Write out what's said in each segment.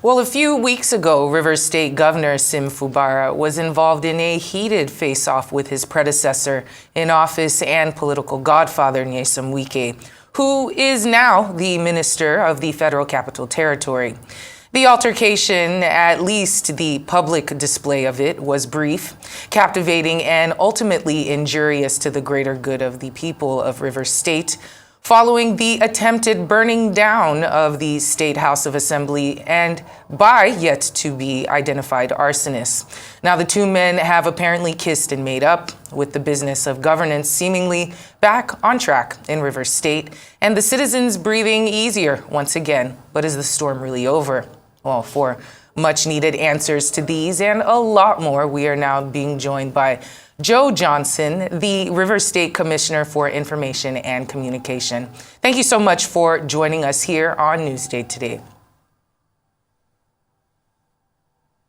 Well, a few weeks ago, Rivers State Governor Sim Fubara was involved in a heated face-off with his predecessor in office and political godfather Nyesom Wike, who is now the minister of the Federal Capital Territory. The altercation, at least the public display of it, was brief, captivating, and ultimately injurious to the greater good of the people of Rivers State, following the attempted burning down of the State House of Assembly and by yet-to-be-identified arsonists. Now, the two men have apparently kissed and made up, with the business of governance seemingly back on track in Rivers State, and the citizens breathing easier once again. But is the storm really over? Well, for much-needed answers to these and a lot more, we are now being joined by Joe Johnson, the Rivers State Commissioner for Information and Communication. Thank you so much for joining us here on Newsday today.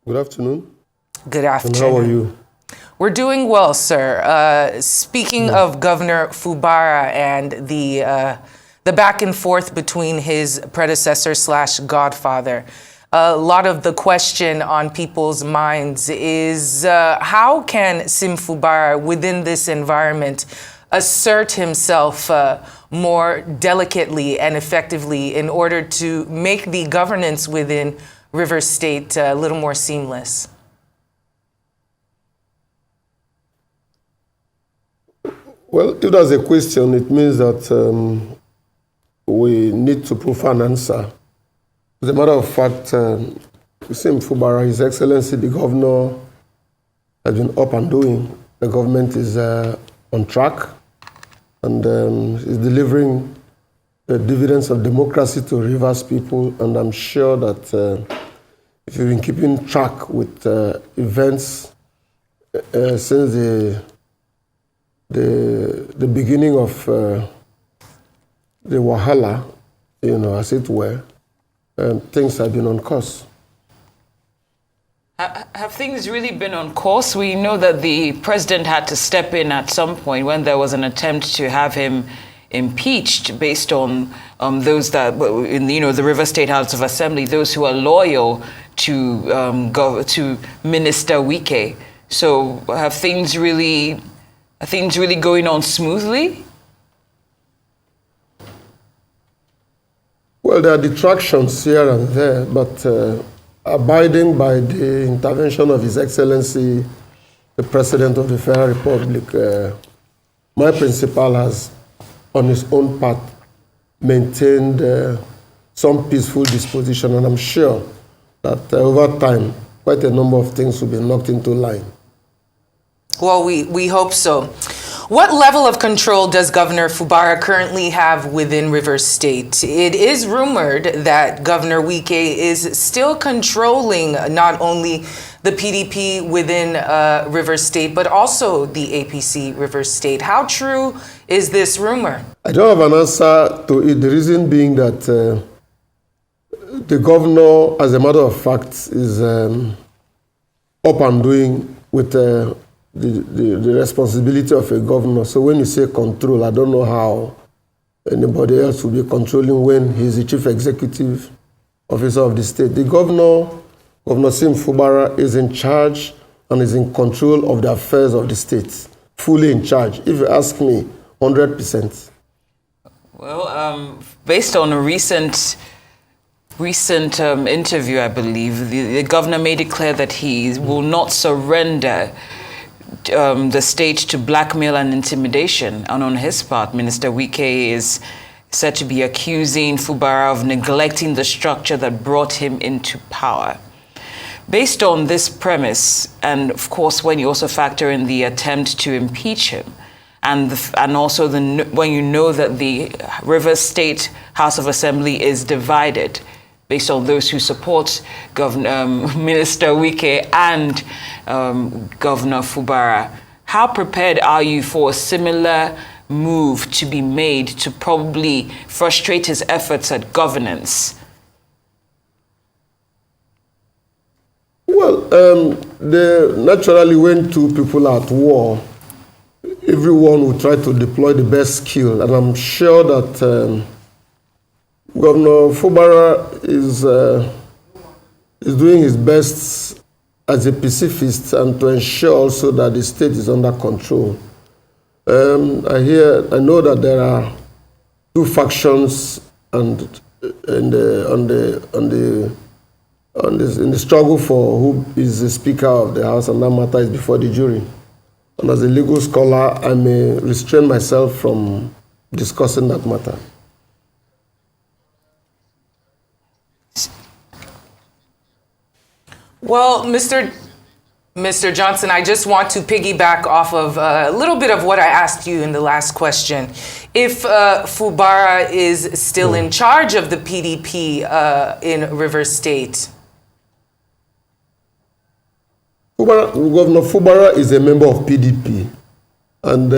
Good afternoon. Good afternoon. And how are you? We're doing well, sir. Speaking of Governor Fubara and the back and forth between his predecessor / godfather, a lot of the question on people's minds is how can Sim Fubara, within this environment, assert himself more delicately and effectively in order to make the governance within Rivers State a little more seamless? Well, if that's a question, it means that we need to provide an answer. As a matter of fact, Sim Fubara, His Excellency, the governor, has been up and doing. The government is on track and is delivering the dividends of democracy to Rivers people. And I'm sure that if you've been keeping track with events since the beginning of the Wahala, as it were, things have been on course. Have things really been on course? We know that the president had to step in at some point when there was an attempt to have him impeached based on those that, in the Rivers State House of Assembly, those who are loyal to Minister Wike. So are things really going on smoothly? Well, there are detractions here and there, but abiding by the intervention of His Excellency, the President of the Federal Republic, my principal has, on his own part, maintained some peaceful disposition, and I'm sure that over time, quite a number of things will be knocked into line. Well, we hope so. What level of control does Governor Fubara currently have within Rivers State? It is rumored that Governor Wike is still controlling not only the PDP within Rivers State, but also the APC Rivers State. How true is this rumor? I don't have an answer to it. The reason being that the governor, as a matter of fact, is up and doing with the responsibility of a governor. So when you say control, I don't know how anybody else will be controlling when he's the chief executive officer of the state. The governor, Governor Sim Fubara, is in charge and is in control of the affairs of the state, fully in charge. If you ask me, 100%. Well, based on a recent interview, I believe, the governor made it clear that he will not surrender the state to blackmail and intimidation. And on his part, Minister Wike is said to be accusing Fubara of neglecting the structure that brought him into power. Based on this premise, and of course when you also factor in the attempt to impeach him, and also when you know that the Rivers State House of Assembly is divided based on those who support Minister Wike and Governor Fubara, how prepared are you for a similar move to be made to probably frustrate his efforts at governance? Well, naturally when two people are at war, everyone will try to deploy the best skill, and I'm sure that Governor Fubara is is doing his best as a pacifist and to ensure also that the state is under control. I know that there are two factions and in the struggle for who is the Speaker of the House, and that matter is before the jury. And as a legal scholar, I may restrain myself from discussing that matter. Well, Mr. Johnson, I just want to piggyback off of a little bit of what I asked you in the last question. If Fubara is still in charge of the PDP in Rivers State. Governor Fubara is a member of PDP, and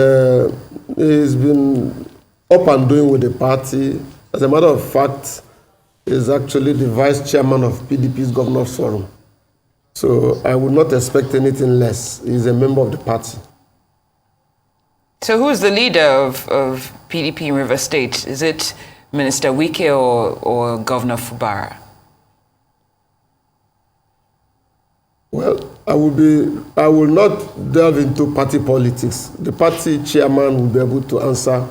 he's been up and doing with the party. As a matter of fact, he's actually the vice chairman of PDP's Governor's Forum. So I would not expect anything less. He's a member of the party. So who is the leader of PDP in Rivers State? Is it Minister Wike or Governor Fubara? Well, I will not delve into party politics. The party chairman will be able to answer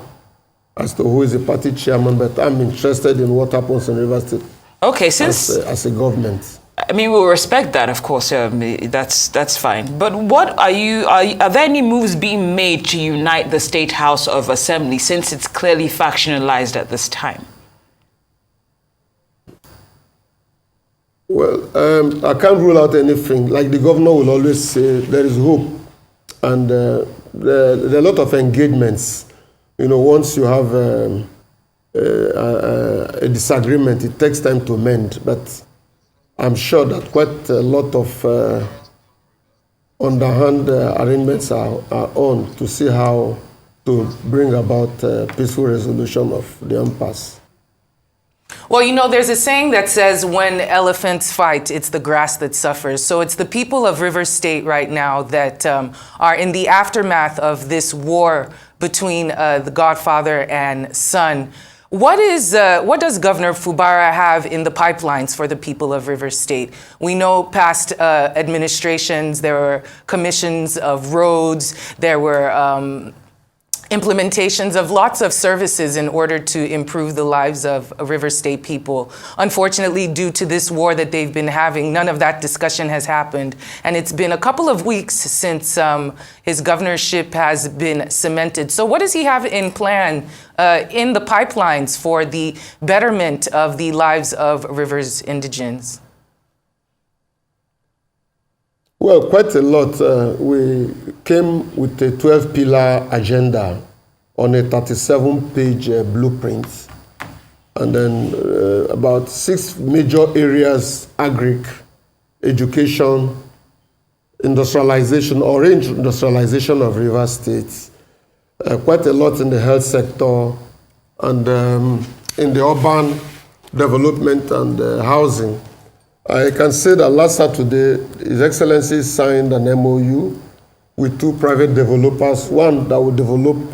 as to who is the party chairman, but I'm interested in what happens in Rivers State. Okay, since as a government. I mean, we'll respect that, of course. That's fine. But what are there any moves being made to unite the State House of Assembly, since it's clearly factionalized at this time? Well, I can't rule out anything. Like the governor will always say, there is hope, and there are a lot of engagements. You know, once you have a disagreement, it takes time to mend. But I'm sure that quite a lot of underhand arrangements are on to see how to bring about peaceful resolution of the impasse. Well, you know, there's a saying that says when elephants fight, it's the grass that suffers. So it's the people of Rivers State right now that are in the aftermath of this war between the godfather and son. What does Governor Fubara have in the pipelines for the people of Rivers State? We know past administrations, there were commissions of roads, there were implementations of lots of services in order to improve the lives of Rivers State people. Unfortunately, due to this war that they've been having, none of that discussion has happened. And it's been a couple of weeks since his governorship has been cemented. So what does he have in plan in the pipelines for the betterment of the lives of Rivers indigents? Well, quite a lot. We came with a 12-pillar agenda on a 37-page blueprint. And then about 6 major areas: agric, education, industrialization, or industrialization of Rivers State. Quite a lot in the health sector, and in the urban development and housing. I can say that last Saturday, His Excellency signed an MOU with 2 private developers, one that will develop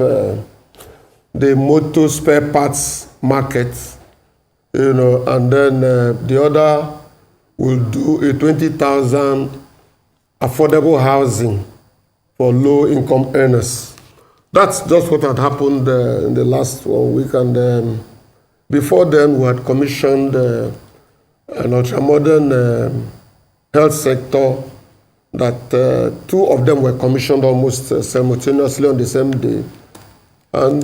the motor spare parts market, you know, and then the other will do a 20,000 affordable housing for low-income earners. That's just what had happened in the last 1 week, and before then, we had commissioned an ultra-modern health sector that 2 of them were commissioned almost simultaneously on the same day. And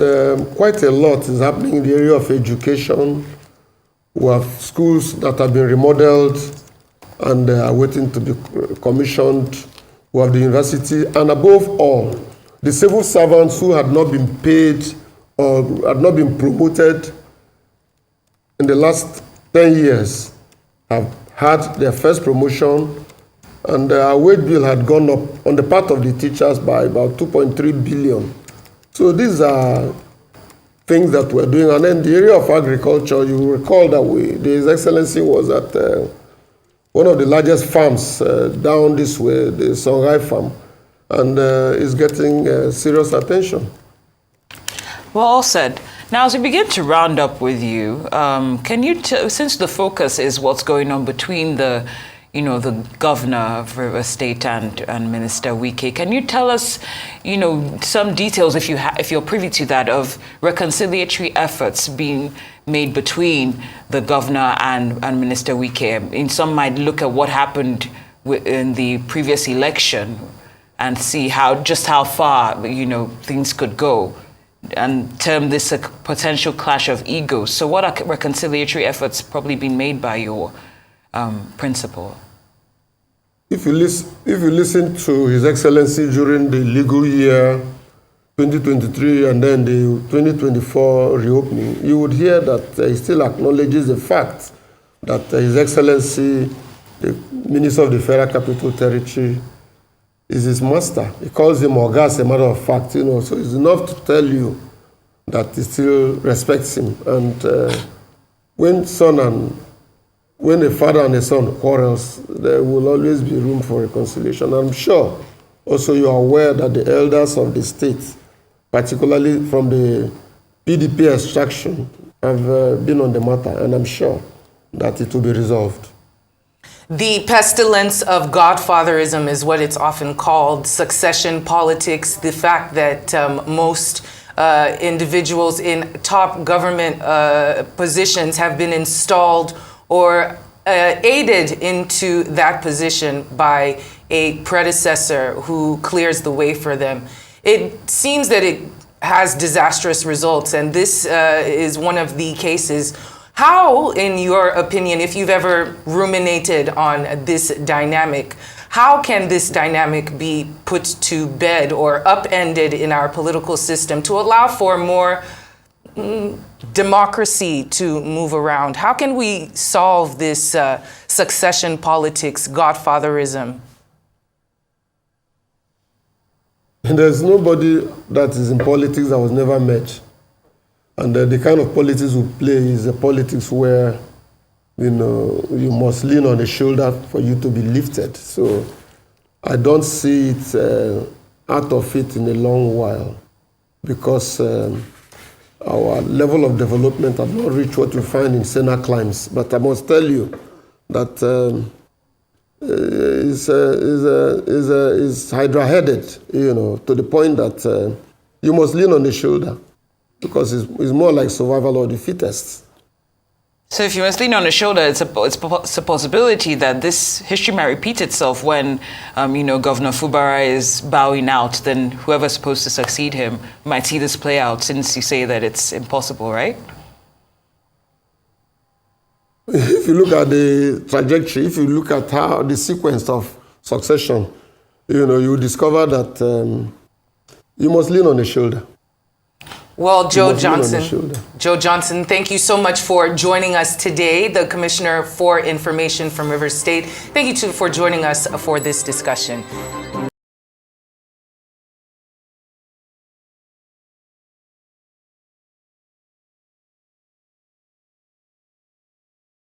quite a lot is happening in the area of education. We have schools that have been remodeled and are waiting to be commissioned. We have the university, and above all, the civil servants who had not been paid or had not been promoted in the last 10 years have had their first promotion, and our wage bill had gone up on the part of the teachers by about 2.3 billion. So these are things that we're doing. And then the area of agriculture, you will recall that His Excellency was at one of the largest farms down this way, the Songhai farm, and is getting serious attention. Well, all said. Now, as we begin to round up with you, can you, since the focus is what's going on between the the governor of River State and Minister Wike. Can you tell us, some details, if you're privy to that, of reconciliatory efforts being made between the governor and Minister Wike? And some might look at what happened in the previous election and see how far, things could go, and term this a potential clash of egos. So what are reconciliatory efforts probably being made by your principal? If you listen to His Excellency during the legal year 2023 and then the 2024 reopening, you would hear that he still acknowledges the fact that His Excellency, the Minister of the Federal Capital Territory, is his master. He calls him Oga as a matter of fact, so it's enough to tell you that he still respects him. And when a father and a son quarrels, there will always be room for reconciliation. I'm sure also you are aware that the elders of the state, particularly from the PDP extraction, have been on the matter, and I'm sure that it will be resolved. The pestilence of godfatherism is what it's often called, succession politics, the fact that most individuals in top government positions have been installed or aided into that position by a predecessor who clears the way for them. It seems that it has disastrous results, and this is one of the cases. How, in your opinion, if you've ever ruminated on this dynamic, how can this dynamic be put to bed or upended in our political system to allow for more democracy to move around? How can we solve this succession politics, godfatherism? There's nobody that is in politics that was never met. And the kind of politics we play is a politics where, you must lean on the shoulder for you to be lifted. So I don't see it out of it in a long while, because our level of development has not reached what you find in Sena climes. But I must tell you that is hydra-headed, to the point that you must lean on the shoulder, because it's more like survival of the fittest. So if you must lean on the shoulder, it's a possibility that this history might repeat itself when, Governor Fubara is bowing out. Then whoever's supposed to succeed him might see this play out, since you say that it's impossible, right? If you look at the trajectory, if you look at how the sequence of succession, you discover that you must lean on the shoulder. Well, Joe Johnson, thank you so much for joining us today, the Commissioner for Information from Rivers State. Thank you, too, for joining us for this discussion.